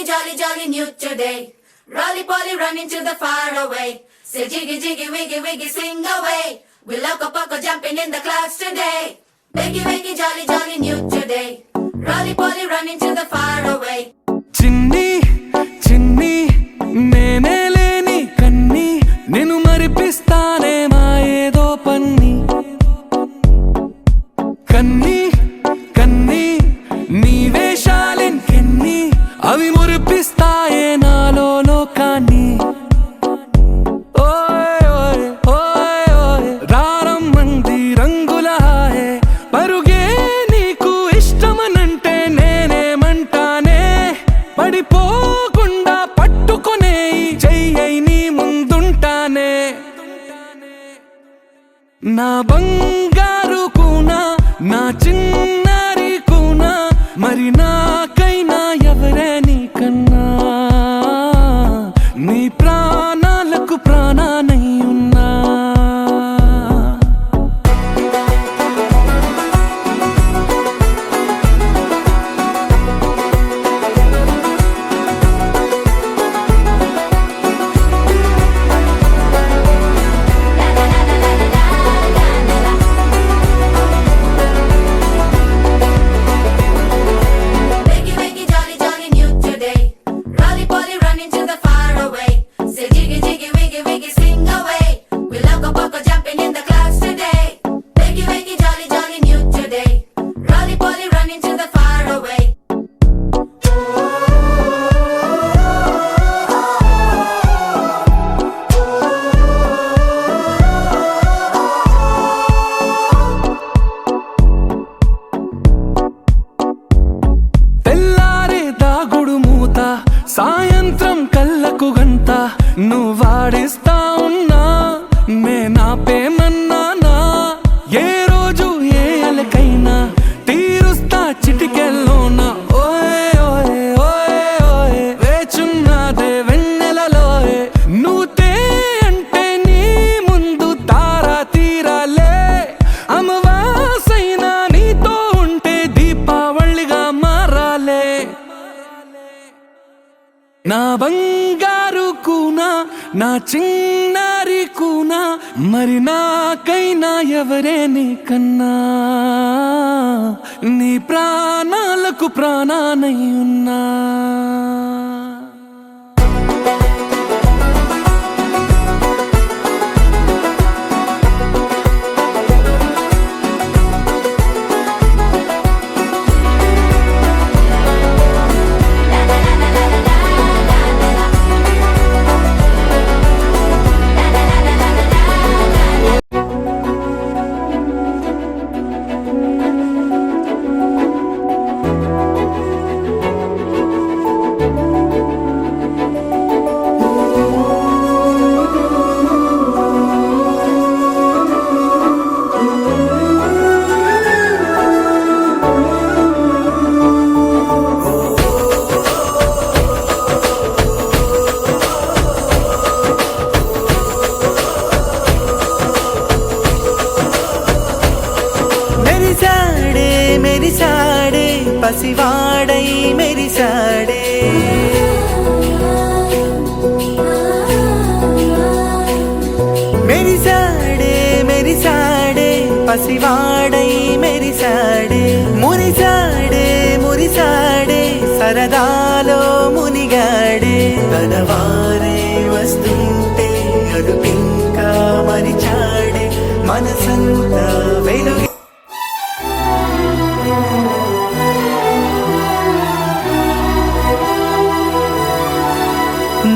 wakey, jolly, jolly new today. Rolly poly running to the far away. Say jiggy, jiggy, wiggy, wiggy, swing away. We loco poco jumping in the clouds today. Wakey, wakey, jolly, jolly new today. Rolly poly running to the far away. చిన్ని చిన్ని నేనే లేని కన్ని నేను మరిపిస్తానే మా ఏదో పన్ని కన్ని కన్ని నీ వేషాలెన్కెన్ని అవి మురిపిస్తాయే నాలో లోకాన్ని ఓయ్ ఓయ్ ఓయ్ ఓయ్ రారమ్మంది రంగుల హాయే పరుగే నీకు ఇష్టమనంటే నేనేమంటానే పడిపోకుండా పట్టుకునే చెయ్యై నీ ముందుంటానే నా బంగారు కూనా నా చిన్నారి కూనా మరి నాకైనా ఎవరే నీకన్నా నీ ప్రాణాలకు ప్రాణానై ఉన్నా Wakey, wakey, jolly, jolly new today. Rolly poly running to the far away. Say jiggy, jiggy, wiggy, wiggy, swing away. We loco poco jumping in the clouds today. Wakey, wakey, jolly, jolly new today. Rolly poly running to the far away. తెల్లారే దాగుడు మూత సాయంత్రం కళ్ళకు గంట నువ్వాడిస్తా ఉన్నా నేనాపేమన్నానా ఏ రోజు ఏ అలకైనా తీరుస్తా చిటికెల్లోనా ఓయ్ ఓయ్ ఓయ్ ఓయ్ వేచున్నదే వెన్నెలలోయే నువ్వుతే అంటే నీ ముందు తారా తీరాలే అమవాసైనా నీతో ఉంటే దీపావళిగా మారాలే నా బంగారు కూనా నా చిన్నారి కూనా మరి నాకైనా ఎవరే నీకన్నా నీ ప్రాణాలకు ప్రాణానై ఉన్నా మెరిసాడే మెరిసాడే పసివాడై మెరిసాడే మెరిసాడే మెరిసాడే పసివాడై మెరిసాడే మురిసాడే మురిసాడే సరదాలో మునిగాడే తనవారే వస్తుంటే అదుపింకా మరిచాడే మనసంతా వెలుగు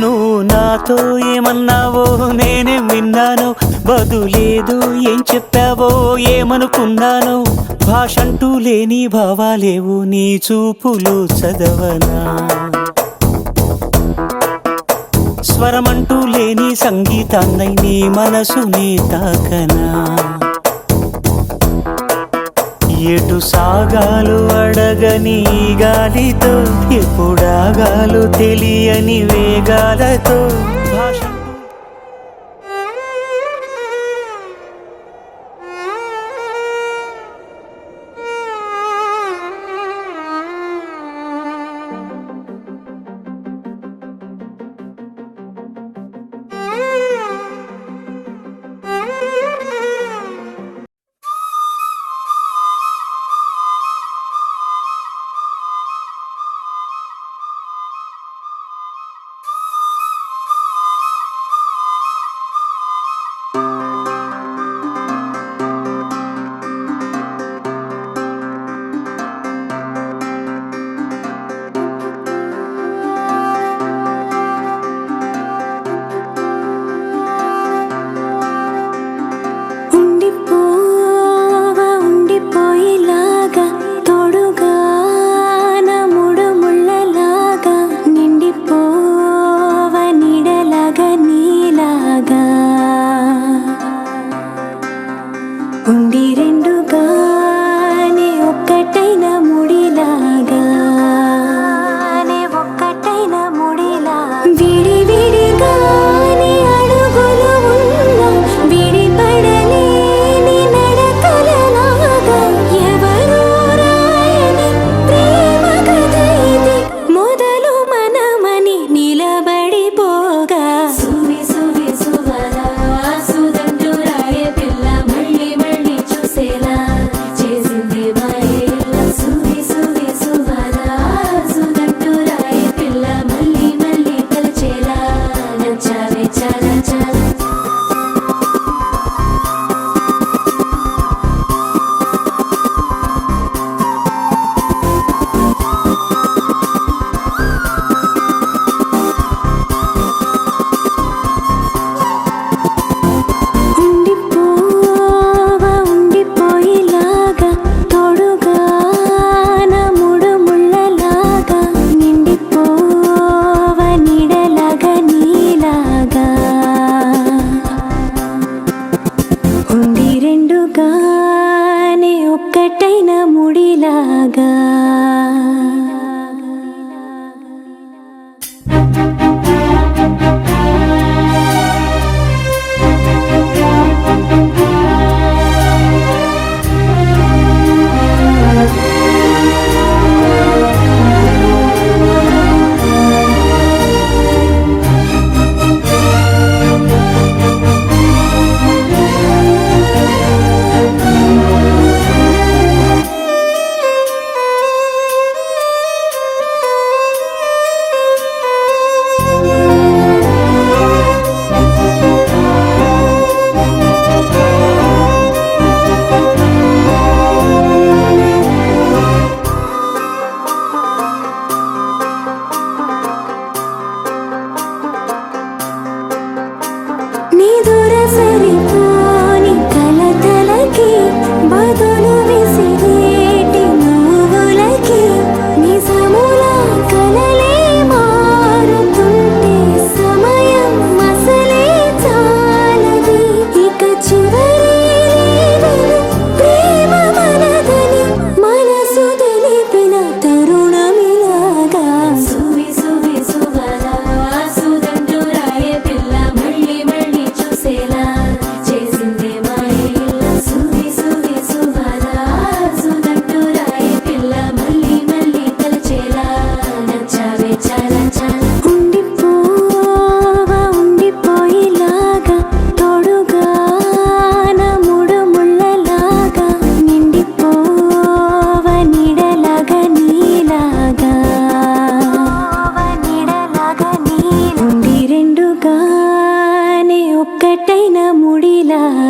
నువ్వు నాతో ఏమన్నావో నేనే విన్నాను బదులేదు ఏం చెప్పావో ఏమనుకున్నాను భాషంటూ లేని భావాలేవు నీ చూపులు చదవనా స్వరమంటూ లేని సంగీతాన్నై నీ మనసుని తాకనా ఎటు సాగాలు అడగని గాలితో ఎప్పుడాగాలు తెలియని వేగాలతో భాష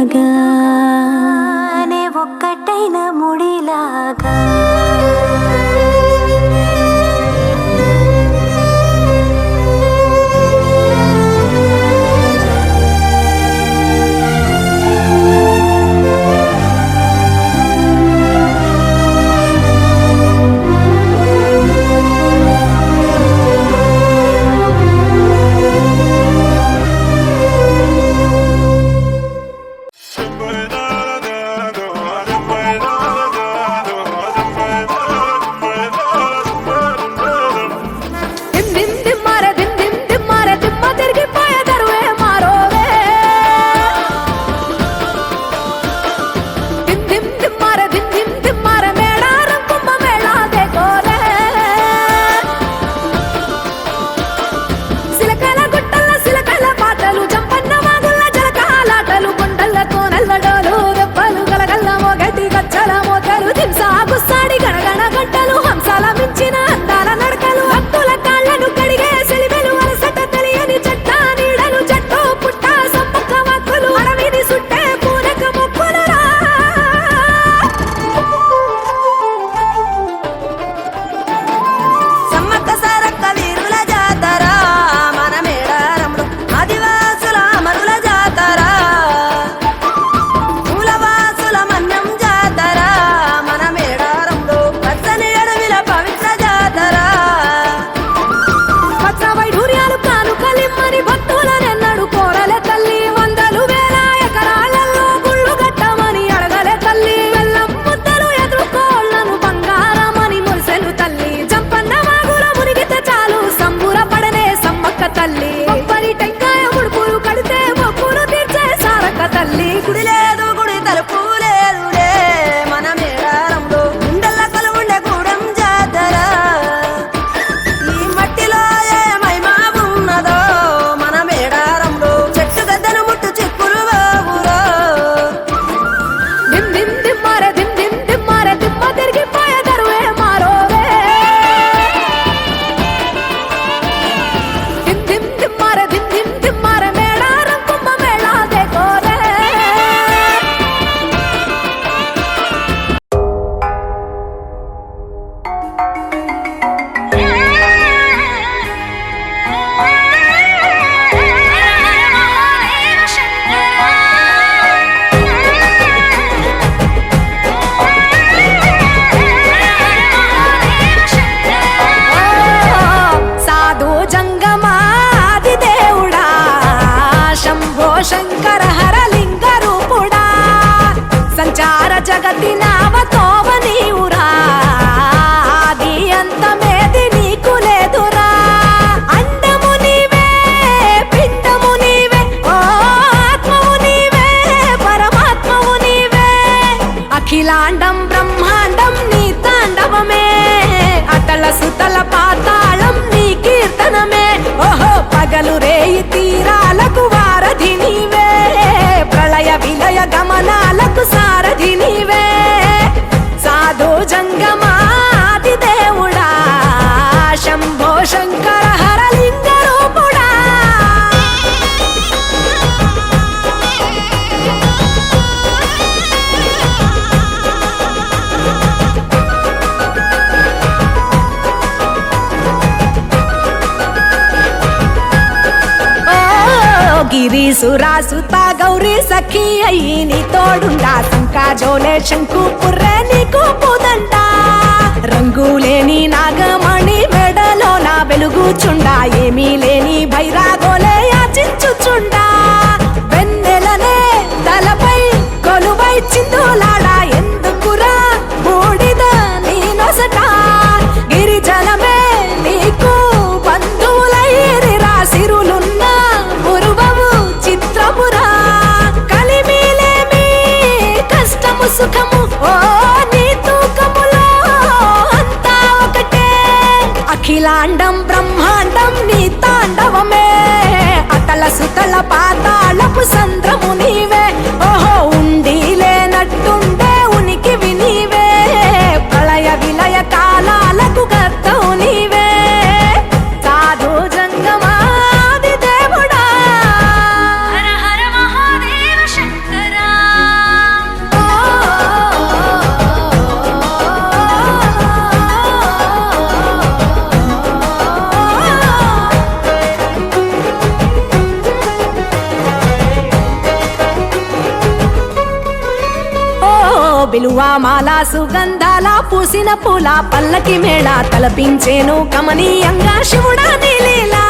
నీలాగా నే ఒక్కటైన ముడిలాగా జగతి నావతోవ నీవురా ఆది అంతమేది నీకు లేదురా అండము నీవే పిండము నీవే ఓ ఆత్మవు నీవే పరమాత్మవు నీవే అఖిలాండం బ్రహ్మాండం నీ తాండవమే అతల సుతల పాతాళం నీ కీర్తనమే ఓహో పగలు రేయి తీరాలకు వారధి నీవే ప్రళయ విలయ గమనాలకు సారథి నీవే సాధు జంగమాది దేవుడా శంభో శంకర హరలింగ రూపుడా గిరీసురాసుత గౌరీ సఖీ అయ్యి నీ తోడుండా సంకాజోలే శంకు పుర్రే నీకు పుదండా రంగులేని నాగమణి మెడలో నా వెలుగుచుండా ఏమీ లేని భైరాగోలే యాచించుచుండా వెన్నెలనే తలపై కొలువై చిందులాడా ఎందుకురా బూడిద నీ నొసట గిరిజనమే నీకు బంధువులైరిరా సిరులున్న చిత్రపురా కలిమిలేమి కష్టము సుఖము ఓ నీ తూకములో అంతా ఒకటే అఖిలాండం బ్రహ్మాండం నీ తాండవమే అతల సుతల పాతాళపు సంద్రము నీవే ఓహో ఉండి లేనట్టుండే ఉనికివి నీవే ప్రళయ విలయ కాలాలకు కర్తవు నీవే సాధు జంగమాది దేవుడా హర హర మహాదేవ శంకరా బిలువా మాల సుగంధాల పూసిన పూల పల్లకి మేళ తలపించేను కమనీయంగా శివుడా నీలీలా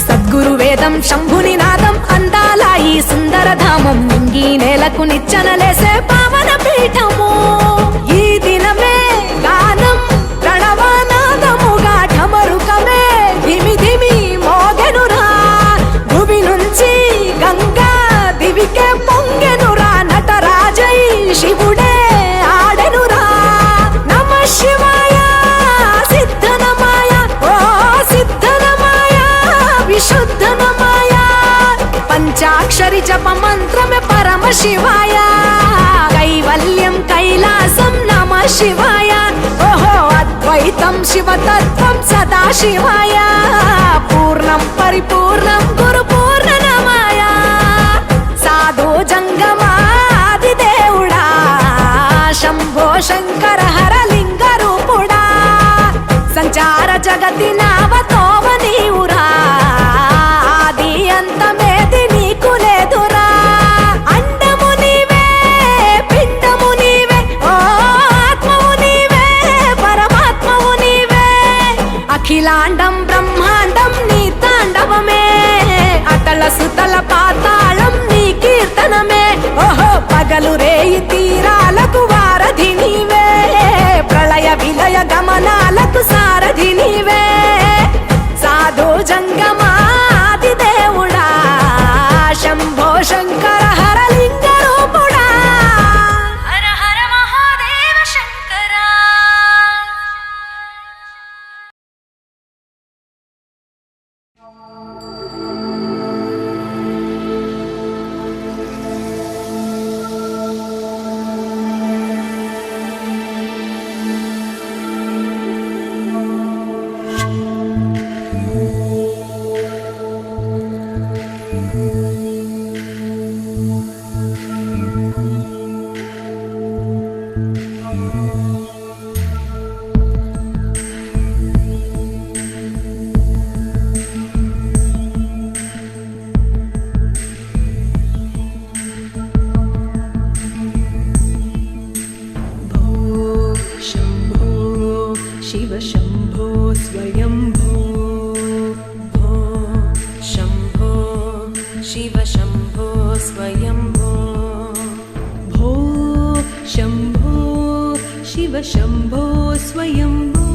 సద్గురు వేదం శంభుని నాదం అందాల ఈ సుందర ధామం నింగి నేలకు నిచ్చనలేసే పావన పీఠము ఈ దినమే గానం ప్రణవనాదముగా ఢమరుకమే ధిమి ధిమి మోగెనురా భువి నుంచి గంగా దివికే పొంగెనురా నటరాజై శివుడే ఆడెనురా నమ శివాయ సిద్ధనమాయ ఓ సిద్ధనమాయ విశుద్ధనమాయ పంచాక్షరి జప మంత్రమే పరమ శివాయ కైవల్యం కైలాసం నమ శివాయ ఓహో అద్వైతం శివతత్వం సదా శివాయ పూర్ణం పరిపూర్ణం గురు పూర్ణనమాయ సాధు జంగమాది దేవుడా శంభో శంకర హర లింగ రూపుడా సంచార జగతి నావతోవ నీవురా ఆది అంతమేది నీకు లేదురా అండము నీవే పిండము నీవే ఓ ఆత్మవు నీవే పరమాత్మవు నీవే అఖిలాండం బ్రహ్మాండం నీ తాండవమే అతల సుతల పాతాళం నీ కీర్తనమే ఓహో పగలు రేయి తీరాలకు వారధి నీవే ప్రళయ విలయ గమనాలకు సారథి నీవే సాధు జంగమాది దేవుడా శంభో శంకర హర లింగ రూపుడా హర హర మహాదేవ శంకరా शिव शंभो स्वयंभो भो शंभो शिव शंभो स्वयंभो भो शंभो शिव शंभो स्वयंभो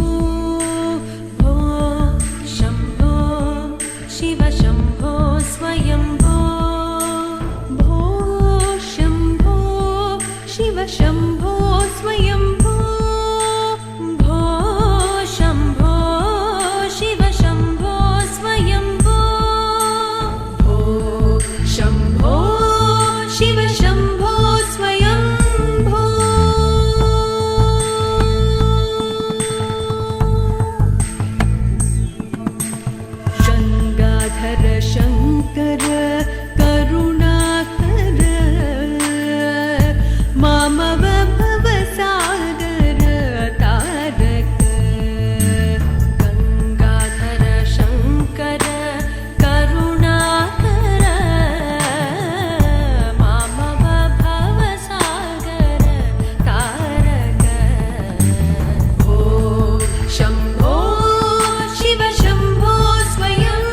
भो शंभो शिव शंभो स्वयंभो भो शंभो शिव शंभो स्वयंभो शंकर करुणाकर मामव भवसागर तारक गंगाधर शंकर करुणाकर मामव भवसागर तारक भो शंभो शिव शंभो स्वयं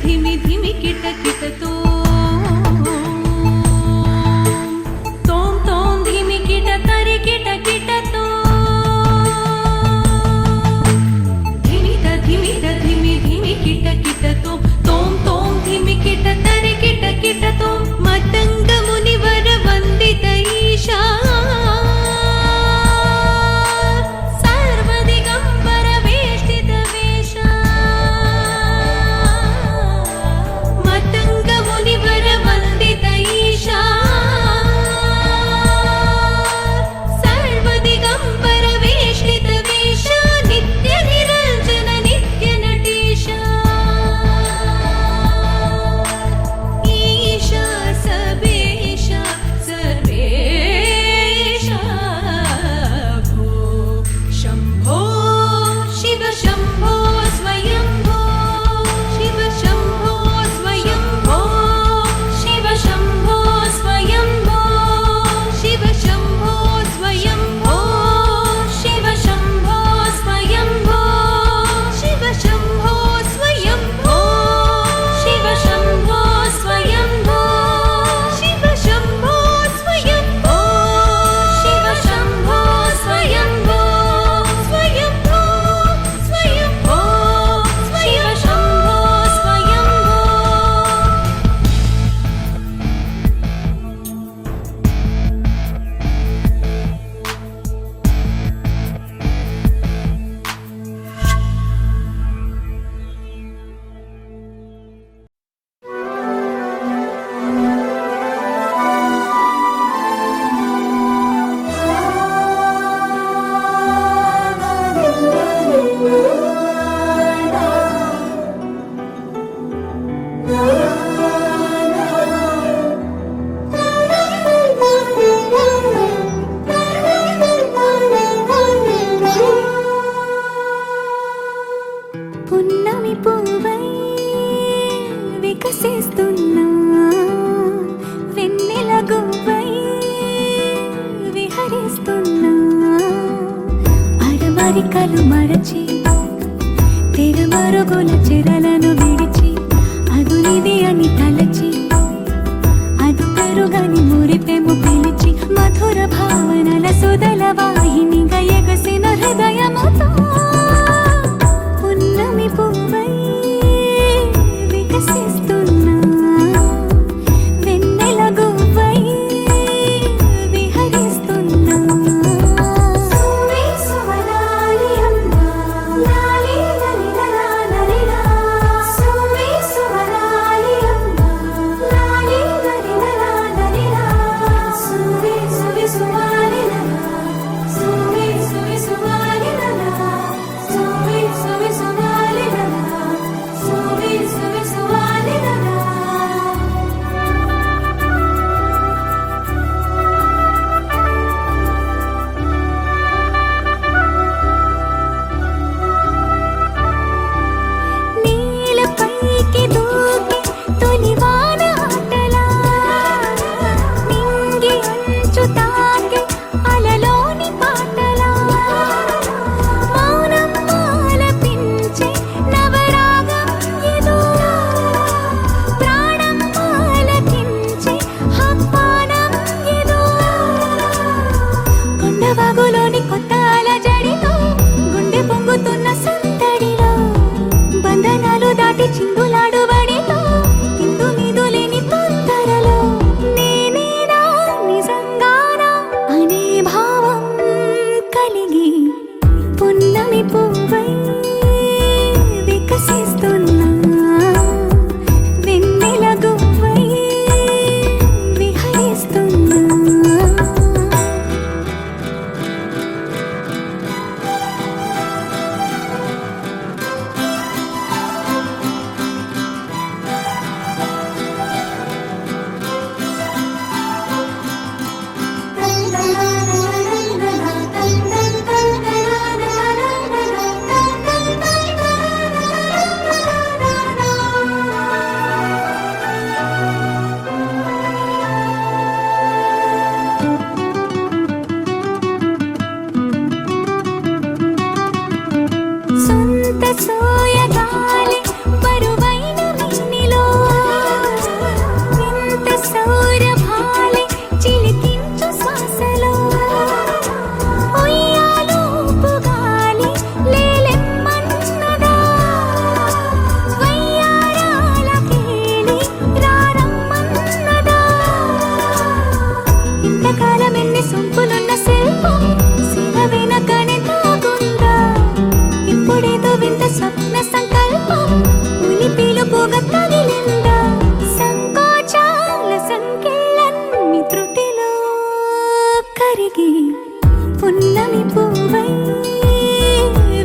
धिमि धिमि किट किट तोम तोम धिमि किट तरि किट किट धिमि ध धिमि धिमि किट किट तोम तोम धिमि किट तरि किट किट मतंग मुनिवर वंदित ईशा सर्वदिगंबर वेष्टित वेश मतंग తలుపుగా తగిలిందా సంకోచాల సంకెళ్ళన్ని త్రుటిలో కరిగి పున్నమి పువ్వై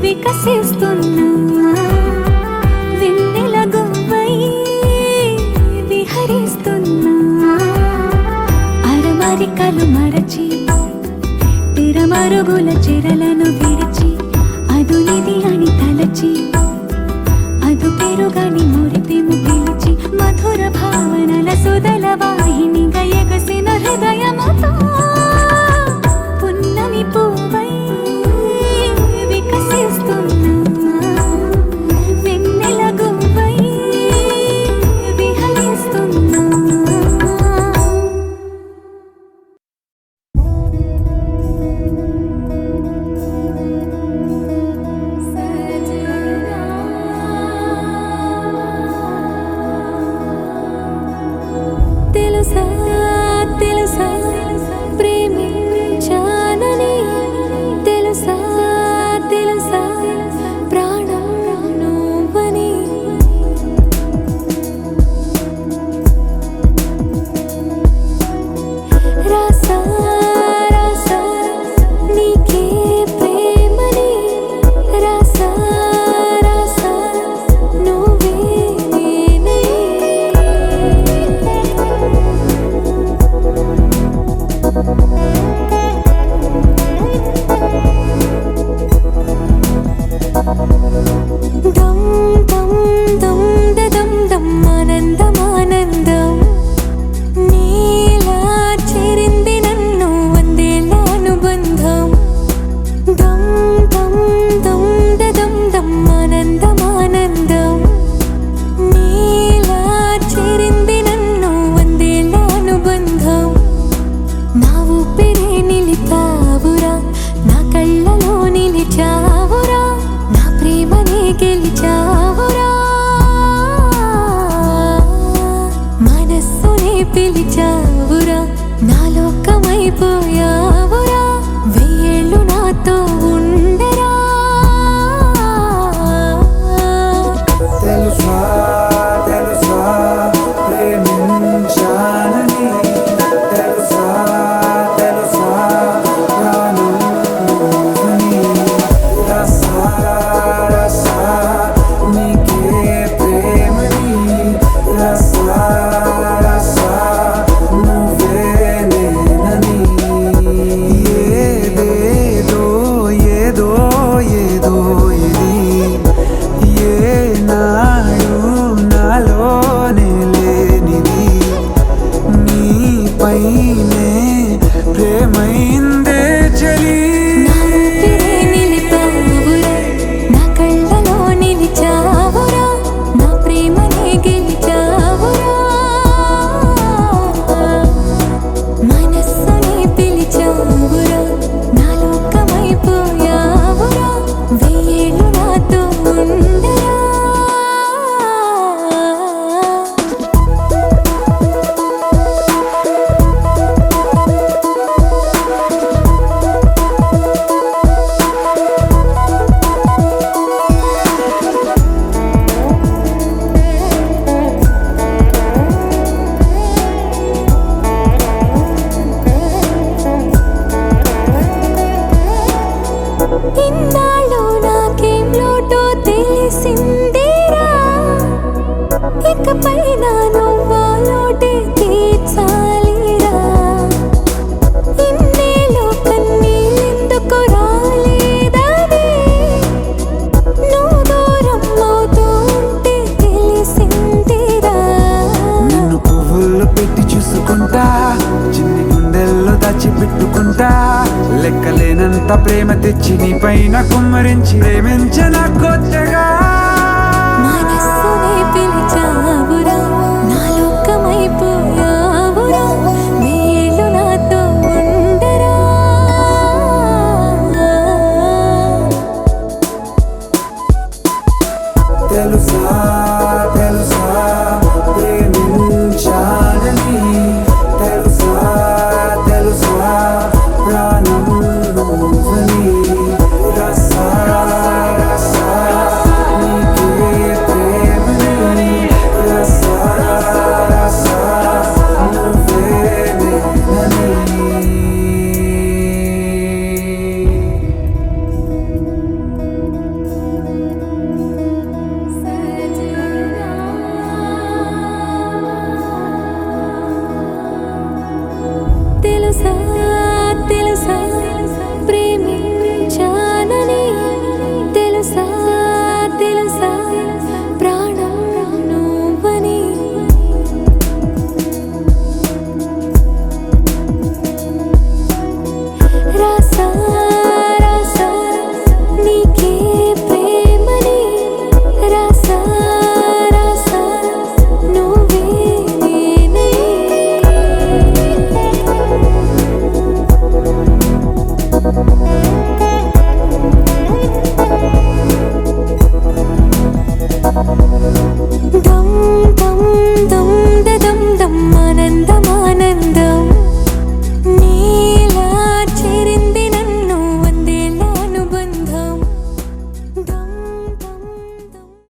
వికసిస్తున్నా వెన్నెల గువ్వై విహరిస్తున్నా అరమరికలు మరచి తిరమరుగుల చెరలను విడిచి అదునిది అని తలచి అదు పెరుగని మురిపెము పిలిచి మధుర భావనల సుదల వాహినిగా ఎగసిన హృదయముతో పున్నమి పువ్వై వికసిస్తున్నా వెన్నెల గువ్వై విహరిస్తున్నా తెలుసా తెలుసా ప్రేమించానని తెలుసా తెలుసా ప్రాణం నువ్వని రాసా రాసా నీకే ప్రేమని రాసా రాసా నువ్వే నేనై దమ్ దమ్ దమ్ దమ్ దమ్ ఆనందం ఆనందం నీలా చేరింది నన్ను వందేళ్ళ అనుబంధం దమ్ దమ్ దమ్ దమ్ దమ్ ఆనందం ఆనందం నీలా చేరింది నన్ను వందేళ్ళ అనుబంధం నా ఊపిరే నిలిపావురా నా కళ్ళలో నిలిచావురా నా ప్రేమనే గెలిచావురా మనస్సునే పిలిచావురా నా లోకమైపోయావురా వెయ్యేళ్ళు నాతో ఉండరా తెలుసా తెలుసా ప్రేమించానని తెలుసా తెలుసా ప్రాణం నువ్వని రసా రసా నీకే ప్రేమని రసా రసా నువ్వే నేనని ఏదేదో ఏదో ఏదో ఇది ఏనాడు నాలోనే లేనిది నీపైనే ప్రేమైందే చలి నా ఊపిరే నిలిపావురా నా కళ్ళలో నిలిచావురా నా ప్రేమనే గెలిచావురా మనస్సునే పిలిచావురా నా లోకమైపోయావురా వెయ్యేళ్ళు నాతో ఉండరా ఇన్నాళ్ళు నాకేం లోటో తెలిసిందిరా ఇకపై నా నువ్వా లోటే తీర్చాలిరా ఇన్నేళ్ళు కన్నీళ్ళెందుకు రాలేదని నువ్వు దూరం అవుతూ ఉంటే తెలిసిందిరా నిన్ను పువ్వుల్లో పెట్టి చూసుకుంటా చిన్ని గుండెల్లో దాచిపెట్టుకుంటా లెక్కలేనంత ప్రేమ తెచ్చి నీ పైన కుమ్మరించి ప్రేమించన కొత్తగా